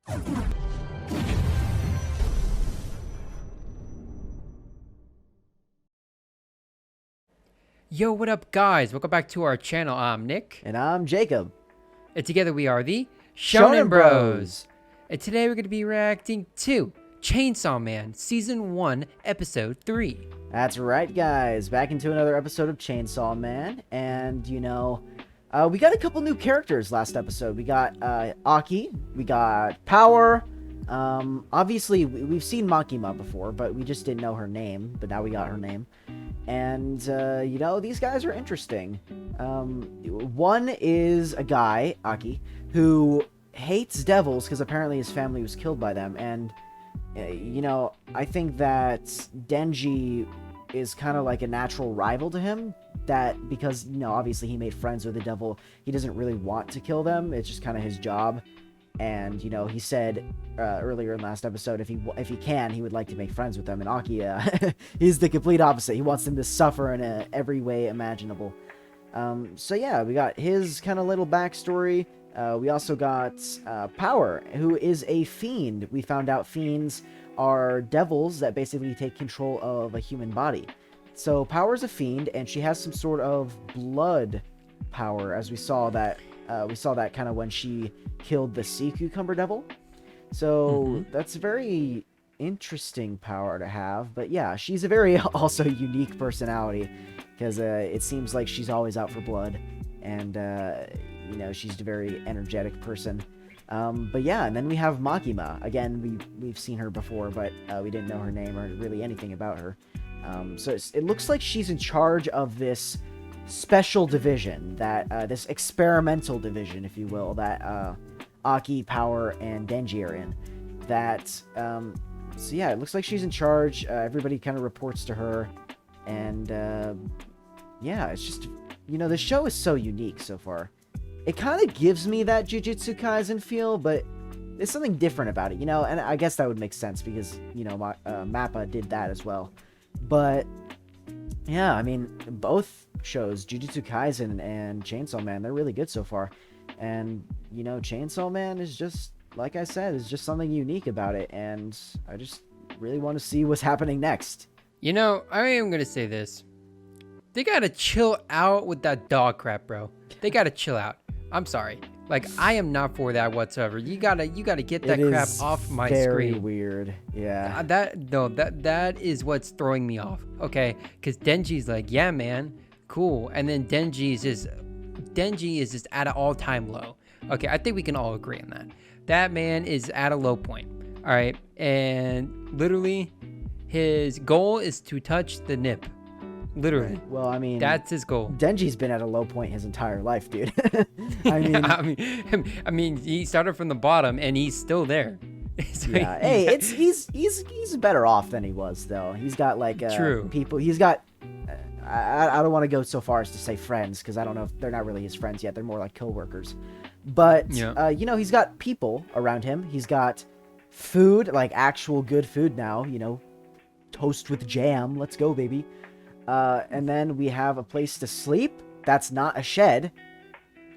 Yo, what up, guys? Welcome back to our channel. I'm Nick. And I'm Jacob. And together we are the Shonen Bros. And today we're going to be reacting to Chainsaw Man Season 1, Episode 3. That's right, guys. Back into another episode of Chainsaw Man. And, we got a couple new characters last episode. We got Aki. We got Power. Obviously, we've seen Makima before, but we just didn't know her name. But now we got her name. And, these guys are interesting. One is a guy, Aki, who hates devils because apparently his family was killed by them. And, I think that Denji is kind of like a natural rival to him. That because, obviously he made friends with the devil, he doesn't really want to kill them. It's just kind of his job. And, he said earlier in last episode, if he can, he would like to make friends with them. And Aki, he's the complete opposite. He wants them to suffer in every way imaginable. So yeah, we got his kind of little backstory. We also got Power, who is a fiend. We found out fiends are devils that basically take control of a human body. So Power's a fiend, and she has some sort of blood power, as we saw that kind of when she killed the sea cucumber devil. So that's a very interesting power to have. But yeah, she's a very also unique personality, because it seems like she's always out for blood, and she's a very energetic person. But yeah, and then we have Makima. Again, we've seen her before, but we didn't know her name or really anything about her. So it looks like she's in charge of this special division, that this experimental division, if you will, that Aki, Power, and Denji are in. So yeah, it looks like she's in charge. Everybody kind of reports to her, and yeah, it's just, the show is so unique so far. It kind of gives me that Jujutsu Kaisen feel, but there's something different about it, and I guess that would make sense because, Mappa did that as well. But yeah, I mean, both shows, Jujutsu Kaisen and Chainsaw Man, they're really good so far. And, Chainsaw Man is just, like I said, is just something unique about it. And I just really want to see what's happening next. I am going to say this. They got to chill out with that dog crap, bro. They got to chill out. I'm sorry. Like, I am not for that whatsoever. You gotta get that crap off my screen. Very weird. Yeah. That is what's throwing me off. Okay, because Denji's like, yeah, man, cool, and then Denji is just at an all-time low. Okay, I think we can all agree on that. That man is at a low point. All right, and literally, his goal is to touch the nip. Literally. Right. Well, I mean, that's his goal. Denji's been at a low point his entire life, dude. I mean, he started from the bottom and he's still there. So yeah. Hey, he's better off than he was, though. He's got like true people. He's got. I don't want to go so far as to say friends, because I don't know if they're not really his friends yet. They're more like coworkers. But yeah. He's got people around him. He's got food, like actual good food now. Toast with jam. Let's go, baby. And then we have a place to sleep. That's not a shed.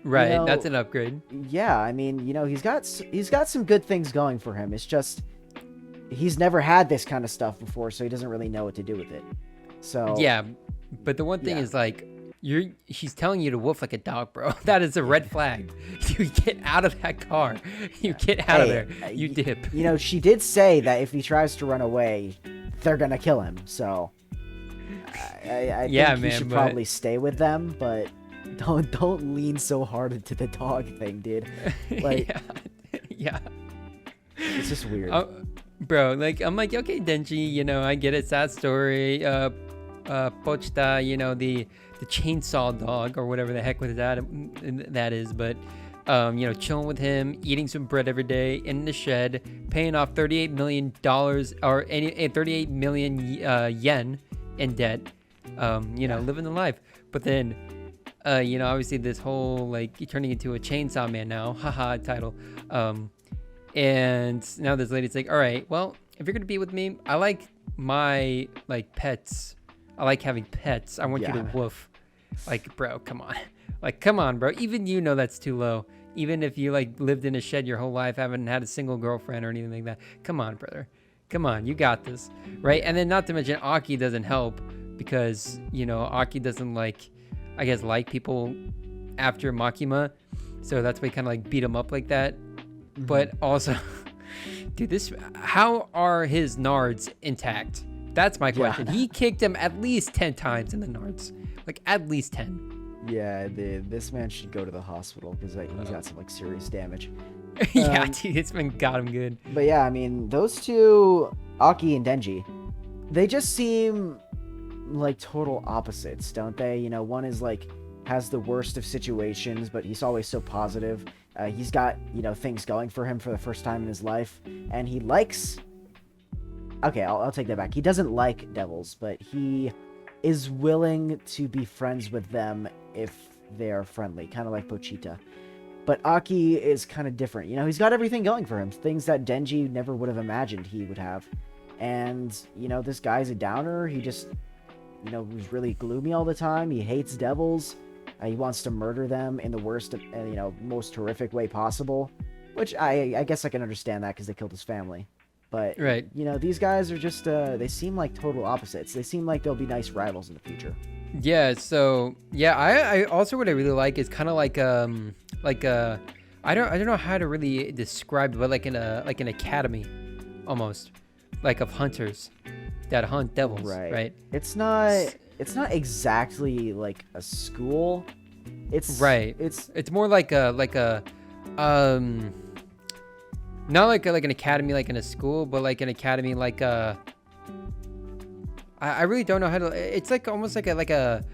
Right, that's an upgrade. Yeah, I mean, he's got some good things going for him. It's just he's never had this kind of stuff before, so he doesn't really know what to do with it. So yeah, but the one thing is, like, she's telling you to woof like a dog, bro. That is a red flag. You get out of that car. You get out of there. You dip. She did say that if he tries to run away, they're gonna kill him. So I think he should probably stay with them, but don't lean so hard into the dog thing, dude. Like, yeah. It's just weird. Bro, like, I'm like, okay, Denji, I get it, sad story. Pochita, the chainsaw dog or whatever the heck with that is, but chilling with him, eating some bread every day in the shed, paying off $38 million or 38 million yen in debt, living the life. But then, obviously this whole, like, turning into a Chainsaw Man now, haha, title. And now this lady's like, all right, well, if you're going to be with me, I like my, like, pets. I like having pets. I want you to woof. Like, bro, come on. Like, come on, bro. Even that's too low. even if you like lived in a shed your whole life, haven't had a single girlfriend or anything like that. Come on, brother. Come on, you got this, right? And then not to mention Aki doesn't help because, you know, Aki doesn't like people after Makima. So that's why he kind of like beat him up like that. Mm-hmm. But also, dude, how are his nards intact? That's my question. Yeah. He kicked him at least 10 times in the nards. Like at least 10. Yeah, this man should go to the hospital because he's got some like serious damage. Yeah, dude, this man got him good. But yeah, I mean, those two, Aki and Denji, they just seem like total opposites, don't they? You know, one is like has the worst of situations, but he's always so positive. He's got, you know, things going for him for the first time in his life, and he likes. Okay, I'll take that back. He doesn't like devils, but he is willing to be friends with them if they are friendly, kind of like Pochita. But Aki is kind of different. You know, he's got everything going for him, things that Denji never would have imagined he would have. And, you know, this guy's a downer. He just, you know, was really gloomy all the time. He hates devils. He wants to murder them in the worst, you know, most horrific way possible. Which I guess I can understand that because they killed his family. But, right. You know, these guys are just, they seem like total opposites. They seem like they'll be nice rivals in the future. Yeah, so, yeah, I also what I really like is kind of like I don't know how to really describe it, but like an academy, almost, like of hunters that hunt devils, right? It's not exactly like a school. It's right. It's more like a not like an academy like in a school, but like an academy like a. I really don't know how to. It's like almost like a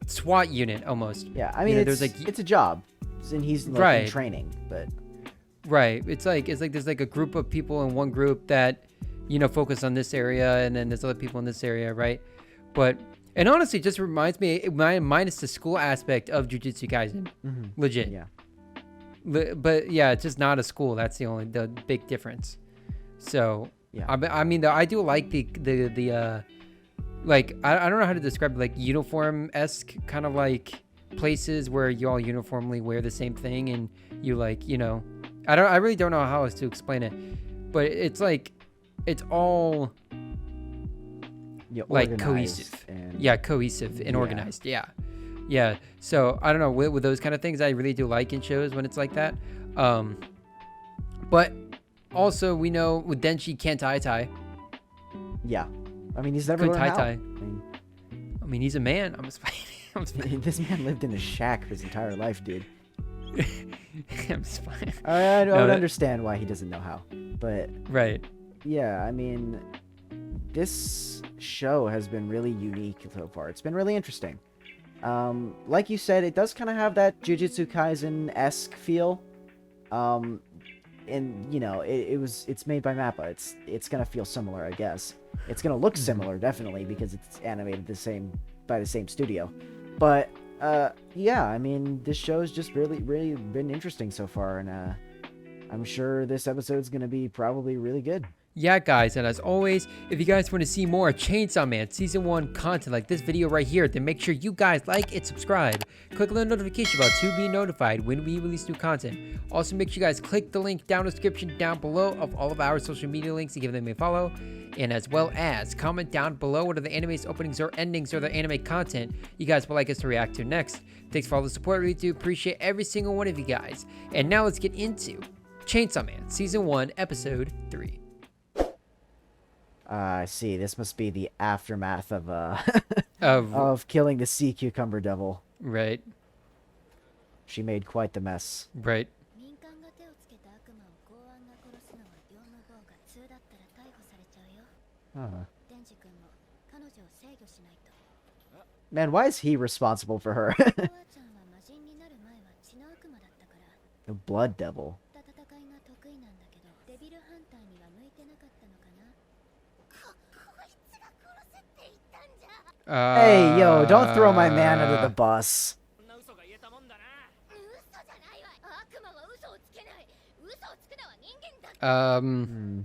SWAT unit almost. Yeah, I mean, you know, it's a job, and he's like right. in training, but right. It's like there's like a group of people in one group that, you know, focus on this area, and then there's other people in this area, right? But and honestly, it just reminds me, minus the school aspect of Jujutsu Kaisen, legit. Yeah. But yeah, it's just not a school. That's the big difference. So. Yeah. I mean, I do like the like I don't know how to describe it, like uniform-esque kind of like places where you all uniformly wear the same thing and you like, you know, I really don't know how else to explain it, but it's like it's all like cohesive and organized. Yeah. So I don't know with those kind of things I really do like in shows when it's like that. But also, we know with Denji can't tai. Yeah. I mean, he's never learned how. I mean, he's a man. I'm just This man lived in a shack his entire life, dude. I'm just fine. I would understand why he doesn't know how. But... Right. Yeah, I mean, this show has been really unique so far. It's been really interesting. Like you said, it does kind of have that Jujutsu Kaisen-esque feel. And you know, it's made by Mappa. It's gonna feel similar, I guess. It's gonna look similar, definitely, because it's animated by the same studio. But yeah, I mean, this show's just really been interesting so far, and I'm sure this episode's gonna be probably really good. Yeah, guys, and as always, if you guys want to see more Chainsaw Man Season 1 content like this video right here, then make sure you guys like and subscribe. Click on the notification bell to be notified when we release new content. Also, make sure you guys click the link down in the description down below of all of our social media links and give them a follow. And as well as comment down below what are the anime's openings or endings or the anime content you guys would like us to react to next. Thanks for all the support, we do appreciate every single one of you guys. And now let's get into Chainsaw Man Season 1 Episode 3. I see. This must be the aftermath of of killing the sea cucumber devil. Right. She made quite the mess. Right. Man, why is he responsible for her? The blood devil. Hey, yo, don't throw my man under the bus.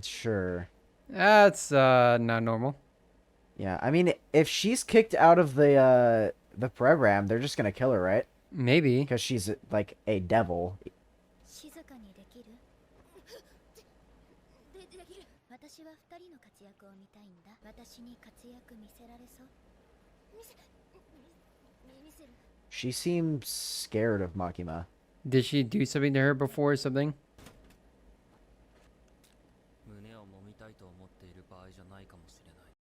Sure. That's not normal. Yeah, I mean, if she's kicked out of the program, they're just gonna kill her, right? Maybe. Because she's like a devil. 静かにできるできる私は二人の活躍を見たいんだ私に活躍見せられそう見せる She seems scared of Makima. Did she do something to her before or something? 胸を揉みたいと思っている場合じゃないかもしれない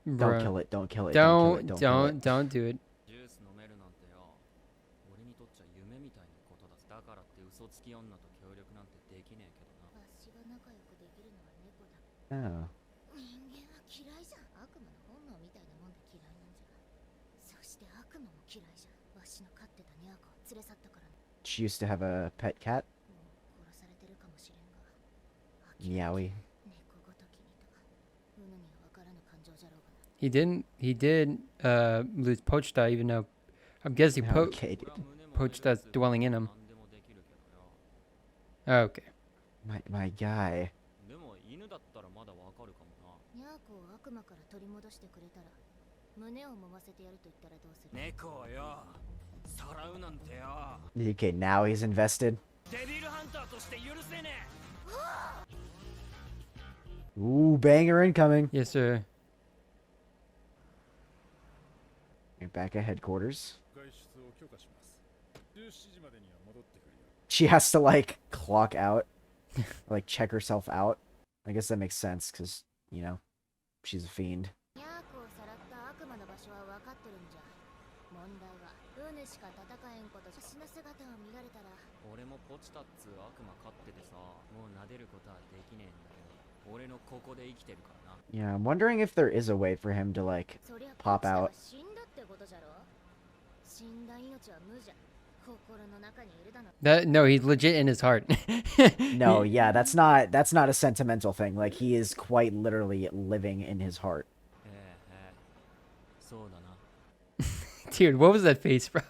Don't Bruh. kill it. Don't kill it. Don't Don't kill it. don't do it. ジュース飲めるなんてよ俺にとっちゃ夢みたいなことだだからって嘘つき女と協力なんてできねえけどなわしが仲良くできるのは猫だ Oh. 人間は嫌いじゃん悪魔の本能みたいなもんで嫌いなんじゃそして悪魔も嫌いじゃんわしの飼ってたニャーコを連れ去ったからね She used to have a pet cat. もう殺されてるかもしれんが明らか Meowy. に猫ごときにとうぬには分からぬ感情じゃろうがな He did lose Pochta, even though I'm guessing Okay, dude. 俺は胸も Pochta's dwelling in him. 何でもできるけどよ Okay. My guy. でも犬だったらまだわかるかもなニャーコを悪魔から取り戻してくれたら胸を揉ませてやると言ったらどうする猫をよさらうなんてよ Okay, now he's invested. デビルハンターとして許せね Ooh, banger incoming. Yes, sir. Right back at headquarters. 外出を許可します17時までには戻ってくるよ She has to like clock out, like check herself out. I guess that makes sense because you know she's a fiend. ニャーコをさらった悪魔の場所は分かってるんじゃ問題はウヌしか戦えんこと私の姿を見られたら俺もポチタっつう悪魔飼っててさもう撫でることはできねえんだけど俺のここで生きてるからな Yeah, I'm wondering if there is a way for him to like そりゃ pop ポチタは out. 死んだってことじゃろ死んだ命は無じゃ心の中にいるだろ That no, he's legit in his heart. No, yeah, that's not a sentimental thing. Like he is quite literally living in his heart. ええそうだな Dude, what was that face, bro?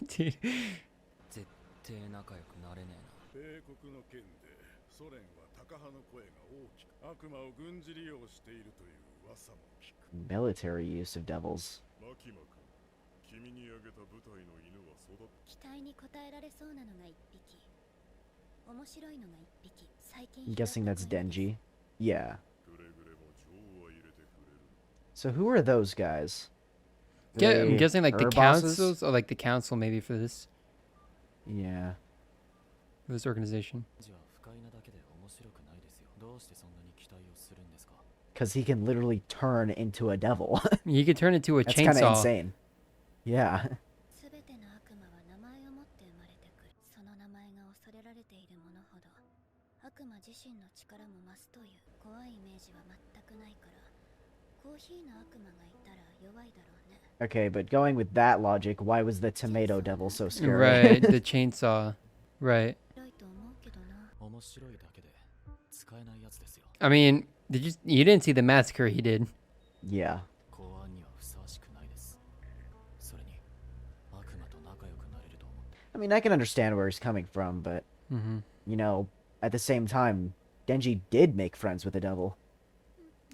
Dude. 絶対仲良くなれねえな米国の件でソ連はタカ派の声が大きく悪魔を軍事利用しているという噂も聞く Military use of devils. マキマ君君にあげた部隊の犬は育っ期待に応えられそうなのが一匹面白いのが一匹最近 I'm guessing that's Denji. Yeah. くれぐれも情は入れてくれる So who are those guys? Yeah, I'm They guessing like the her bosses? councils or like the council maybe for this Yeah. organization. じゃあ不快なだけで面白くないですよどうしてそんなに期待をするんですか Because he can literally turn into a devil. You could turn into a That's kind of chainsaw. insane. Yeah. すべての悪魔は名前を持って生まれてくるその名前が恐れられているものほど悪魔自身の力も増すという怖いイメージは全くないからコーヒーの悪魔がいたら弱いだろうね Okay, but going with that logic, why was the tomato devil so scary? Right, the chainsaw. Right. 強いと思うけどな面白いだけで使えないやつですよ I mean, you didn't see the massacre he did. Yeah. 公安にはふさわしくないですそれに悪魔と仲良くなれると思って I mean, I can understand where he's coming from, but Mm-hmm. you know, at the same time, Denji did make friends with the devil.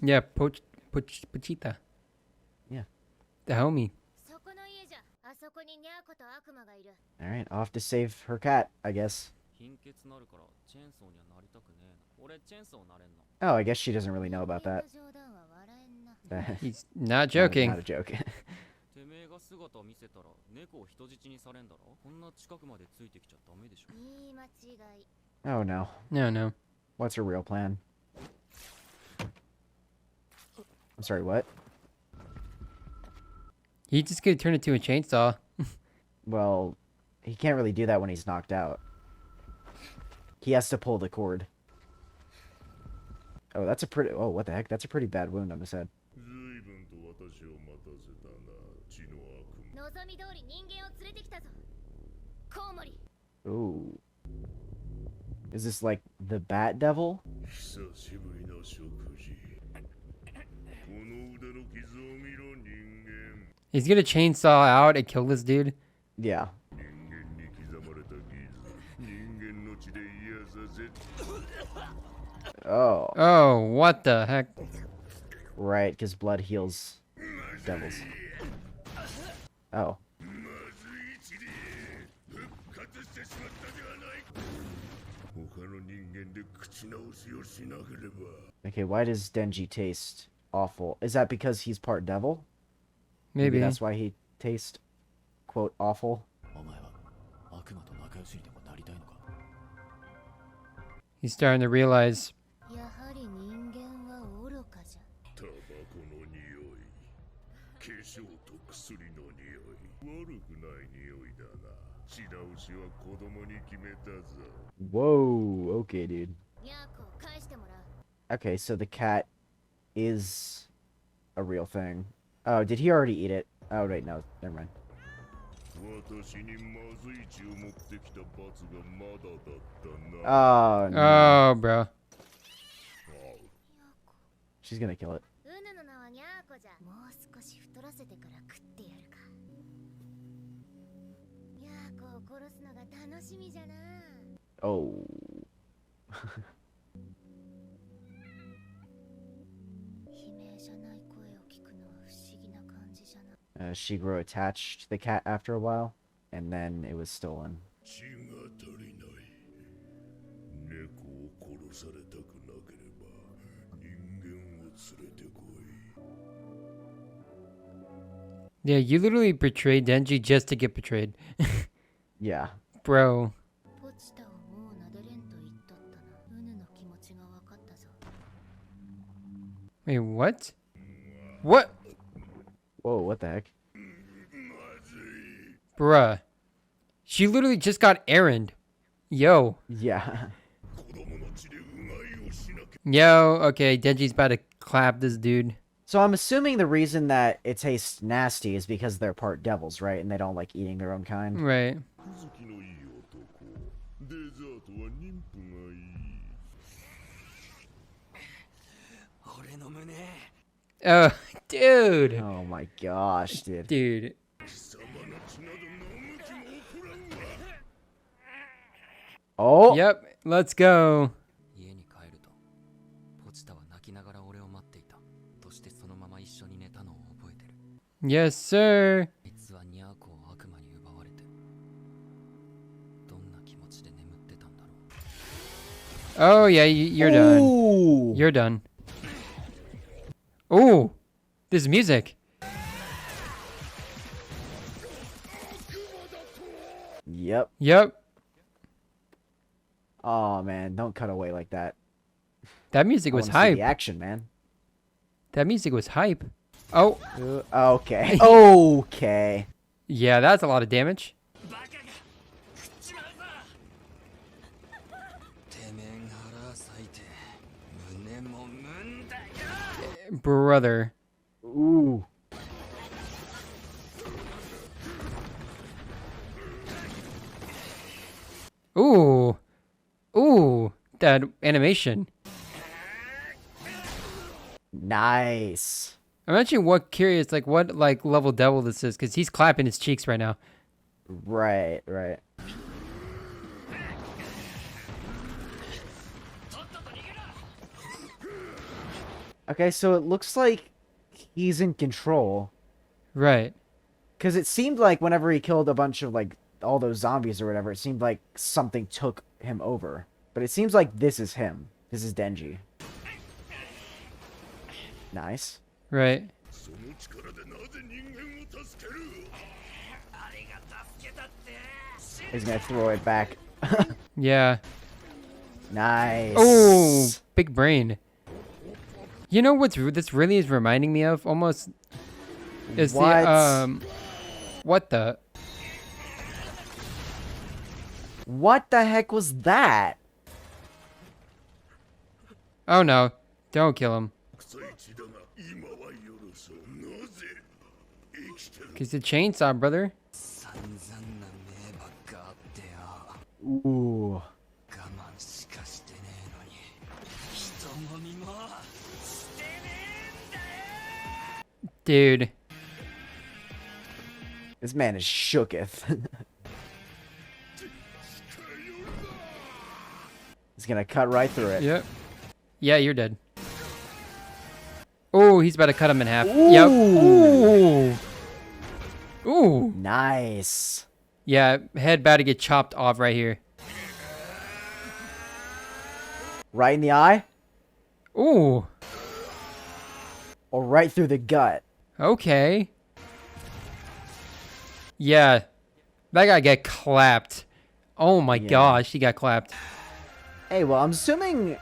Yeah, Pochita. Yeah. The homie. そこの家じゃあそこにニャーコと悪魔がいる All right, off to save her cat, I guess. 貧血なるからチェーンソーにはなりたくねえな俺チェーンソーなれんの Oh, I guess she doesn't really know about that. 冗談は笑えんな That- He's not Not joking. a joke. てめえが姿を見せたら猫を人質にされんだろこんな近くまでついてきちゃダメでしょ言い間違い Oh no. No, no. What's her real plan? I'm sorry, what? He just could turn it to a chainsaw. Well, he can't really do that when he's knocked out. He has to pull the cord. Oh, that's a pretty... Oh, what the heck? That's a pretty bad wound on his head. 随分と私を待たせたな血の悪魔望み通り人間を連れてきたぞコウモリ Ooh. Is this like the Bat Devil? 久しぶりの食事この腕の傷を見ろ人間 He's gonna chainsaw out and kill this dude. Yeah. 人間に刻まれた傷人間の血で癒させ Oh. Oh, what the heck? Right, because blood heals devils. Oh. まずい一理復活してしまったではない他の人間で口直しをしなければ Okay, why does Denji taste awful? Is that because he's part devil? Maybe. That's why he tastes, quote, awful. お前は悪魔と仲良しにでもなりたいのか He's starting to realize. やはり人間は愚かじゃ。タバコの匂い化粧と薬の匂い悪くない匂いだな口直しは子供に決めたぞ Whoa, okay, dude. ニャーコを返してもらう。 Okay, so the cat is a real thing. Oh, did he already eat it? Oh, wait, no, never mind. 私にまずい血を持ってきた罰がまだだったな Oh, no. Oh, bro. She's gonna kill it. うぬの名はニャーコじゃ。もう少し太らせてから食ってやるか。ニャーコを殺すのが楽しみじゃな。 Oh. 悲鳴じゃない声を聞くのは不思議な感じじゃな。She grew attached to the cat after a while, and then it was stolen. 血が足りない猫を殺されたくなければ人間を連れてこい Yeah, you literally betrayed Denji just to get betrayed. Yeah. Bro. ポチタをもう撫でれんと言っとったな。うぬの気持ちが分かったぞ。 Wait, what? What? Whoa, what the heck? Bruh. She literally just got errand. Yo. Yeah. 子供の血でうがいをしなきゃ Yo, okay, Denji's about to clap this dude. So I'm assuming the reason that it tastes nasty is because they're part devils, right? And they don't like eating their own kind. Right. 好きのいい男デザートは妊婦がいい俺の胸 Oh, dude. Oh my gosh, dude. Dude. 貴様の血など飲む気も起こらんわ Oh! Yep, let's go. 家に帰るとポチタは泣きながら俺を待っていたそしてそのまま一緒に寝たのを覚えてる Yes, sir. あいつはニャーコを悪魔に奪われてどんな気持ちで眠ってたんだろう Oh, yeah, you're done. Ooh. You're done. Oh, this music. Yep. Yep. Oh man, don't cut away like that. That music I was wanna see hype. the action, man. That music was hype. Oh, Okay. Okay. yeah, that's a lot of damage. バカが食っちまうぞてめえが腹裂いて胸もむんだよ Brother. Ooh. Ooh. Ooh, that animation. Nice. I'm actually curious, like, what, like, level devil this is, because he's clapping his cheeks right now. Right, right. Okay, so it looks like he's in control. Right. Because it seemed like whenever he killed a bunch of, like, all those zombies or whatever, it seemed like something took him over. But it seems like this is him. This is Denji. Nice. Right. その力でなぜ人間を助ける He's gonna throw it back. Yeah. Nice. Oh, big brain. You know what's this really is reminding me of almost is What? the what the What the heck was that? Oh no, don't kill him. 臭い血だが今は許そうなぜ生きてる Cause the chainsaw, brother. 散々な迷惑があってよ Ooh. 我慢しかしてねえのに人飲みもしてねえんだよ Dude. This man is shooketh. He's gonna cut right through it. Yep. Yeah, you're dead. Oh, he's about to cut him in half. Yep. Ooh. Ooh. Nice. Yeah, head about to get chopped off right here. Right in the eye Ooh. or right through the gut. Okay. Yeah. That guy got clapped. Oh my gosh, he got clapped. Hey, well, I'm assuming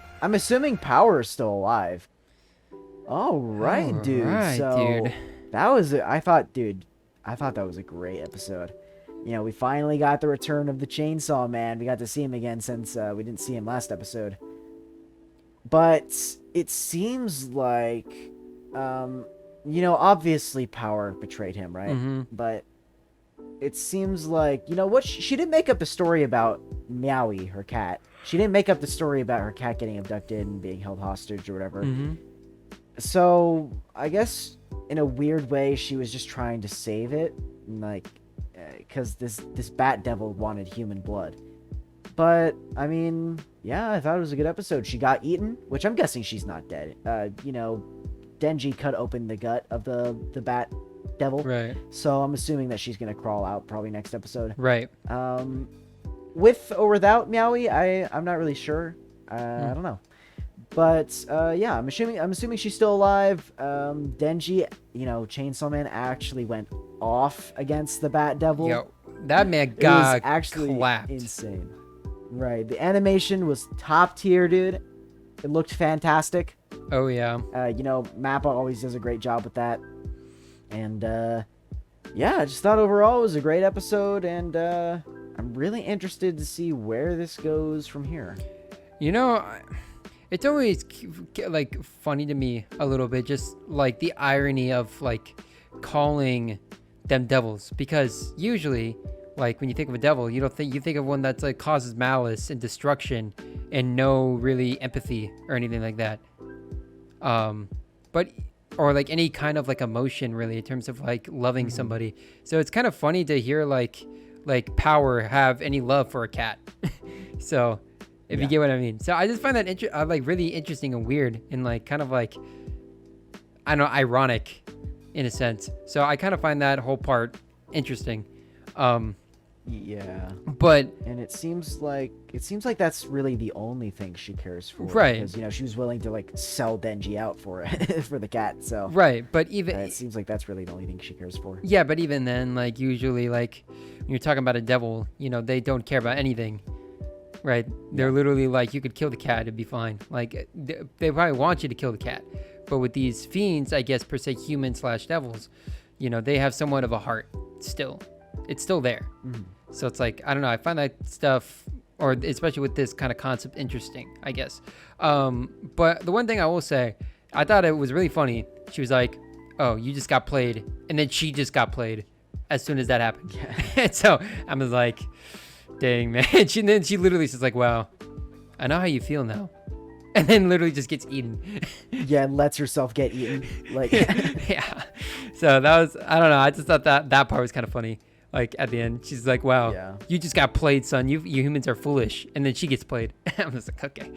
Power is still alive. All right, dude. Alright, So dude. that was I thought that was a great episode. You know, we finally got the return of the Chainsaw Man. We got to see him again since we didn't see him last episode. But it seems like, obviously Power betrayed him, right? Mm-hmm. But it seems like, you know what? She didn't make up the story about Meowy, her cat. She didn't make up the story about her cat getting abducted and being held hostage or whatever. Mm-hmm. So I guess in a weird way, she was just trying to save it, like, because this bat devil wanted human blood. But I mean, yeah, I thought it was a good episode. She got eaten, which I'm guessing she's not dead. Denji cut open the gut of the bat devil, Right. so I'm assuming that she's gonna crawl out probably next episode. Right. With or without Meowy, I'm not really sure. I don't know. But yeah, I'm assuming she's still alive. Denji, Chainsaw Man actually went off against the Bat Devil. Yo, that man It got was actually clapped. insane. Right, the animation was top tier, dude. It looked fantastic. Oh yeah. Mappa always does a great job with that. And yeah, I just thought overall it was a great episode, and I'm really interested to see where this goes from here. It's always like funny to me a little bit, just like the irony of like calling them devils, because usually, like when you think of a devil, you think of one that's like causes malice and destruction and no really empathy or anything like that. Or like any kind of like emotion really in terms of like loving somebody. So it's kind of funny to hear like Power have any love for a cat. So if you get what I mean. So I just find that like really interesting and weird and like kind of like, I don't know, ironic in a sense. So I kind of find that whole part interesting. Yeah. But And it seems like that's really the only thing she cares for. Right. Because she was willing to like sell Denji out for it for the cat. So right, but even it seems like that's really the only thing she cares for. yeah, but even then, like usually, like when you're talking about a devil, they don't care about anything, right? They're literally like, you could kill the cat, it'd be fine. Like they probably want you to kill the cat, but with these fiends, I guess per se human/devils, they have somewhat of a heart still. It's still there. So it's like, I don't know, I find that stuff, or especially with this kind of concept, interesting, I guess. But the one thing I will say, I thought it was really funny. She was like, oh, you just got played, and then she just got played as soon as that happened. And so I was like, dang, man. Then she literally says like, wow, I know how you feel now. And then literally just gets eaten. Yeah, lets herself get eaten. Like Yeah. So that was, I don't know, I just thought that part was kind of funny. Like at the end, she's like, wow, you just got played, son. You humans are foolish. And then she gets played. I'm just like, okay.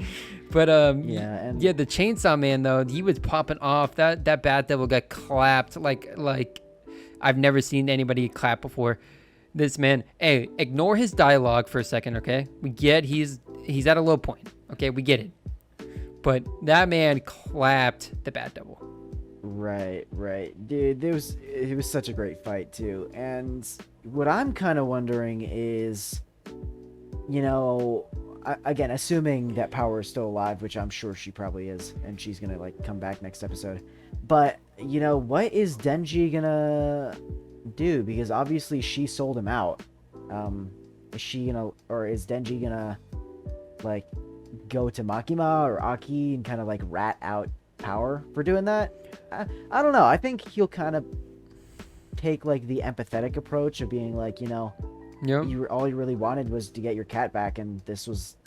But yeah, the Chainsaw Man though, he was popping off. That Bat Devil got clapped like I've never seen anybody clap before. This man, hey, ignore his dialogue for a second, okay? We get he's at a low point. Okay, we get it. But that man clapped the Bat Devil. Right. Dude, it was such a great fight too. And what I'm kind of wondering is, again, assuming that Power is still alive, which I'm sure she probably is, and she's gonna like come back next episode. But what is Denji gonna do? Because obviously she sold him out. Is Denji gonna like go to Makima or Aki and kind of like rat out Power for doing that? I don't know. I think he'll kind of take like the empathetic approach of being like, all you really wanted was to get your cat back, and this was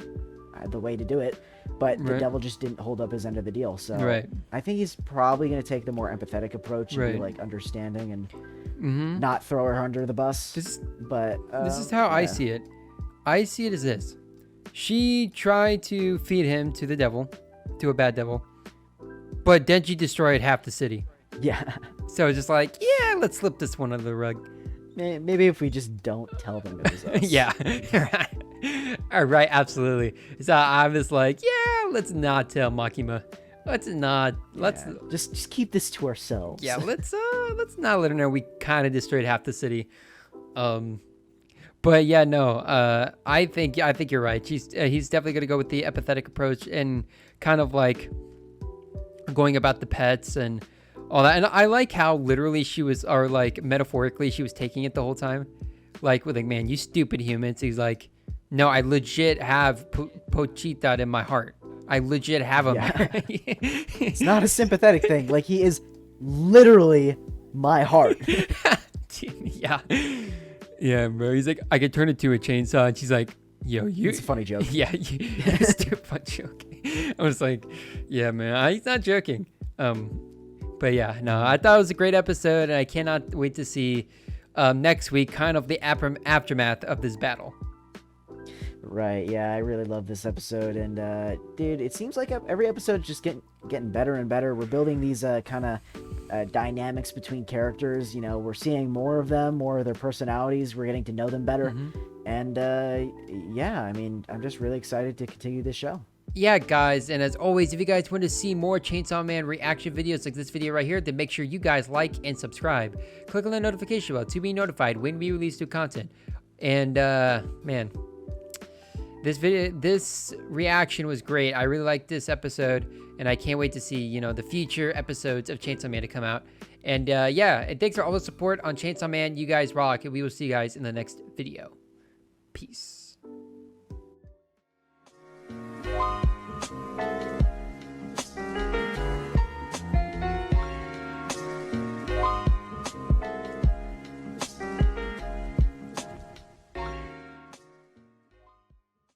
the way to do it. But the devil just didn't hold up his end of the deal. So I think he's probably going to take the more empathetic approach and be like understanding and not throw her under the bus. This is how I see it. I see it as this. She tried to feed him to the devil, to a bad devil. But Denji destroyed half the city. Yeah. So it's just like, yeah, let's slip this one under the rug. Maybe if we just don't tell them it was us. Yeah. All right, absolutely. So I'm just like, yeah, let's not tell Makima. Let's Just keep this to ourselves. yeah, let's not let her know we kind of destroyed half the city. But yeah, no, I think you're right. He's definitely gonna go with the empathetic approach and kind of like going about the pets and all that. And I like how literally she was, or like metaphorically, she was taking it the whole time. Like, with like, man, you stupid humans. He's like, no, I legit have Pochita in my heart. I legit have him. Yeah. It's not a sympathetic thing. Like, he is literally my heart. Yeah. Yeah, bro. He's like, I could turn it to a chainsaw. And she's like, yo, you. It's a funny joke. Yeah, you stupid joke. I was like, yeah, man, he's not joking. But yeah, no, I thought it was a great episode, and I cannot wait to see next week kind of the aftermath of this battle. Right, yeah, I really love this episode, and dude, it seems like every episode just getting better and better. We're building these kind of dynamics between characters. You know, we're seeing more of them, more of their personalities. We're getting to know them better, and yeah, I mean, I'm just really excited to continue this show. Yeah, guys, and as always, if you guys want to see more Chainsaw Man reaction videos like this video right here, then make sure you guys like and subscribe. Click on the notification bell to be notified when we release new content. And man, this reaction was great. I really liked this episode, and I can't wait to see, the future episodes of Chainsaw Man to come out. And yeah, and thanks for all the support on Chainsaw Man. You guys rock, and we will see you guys in the next video. Peace.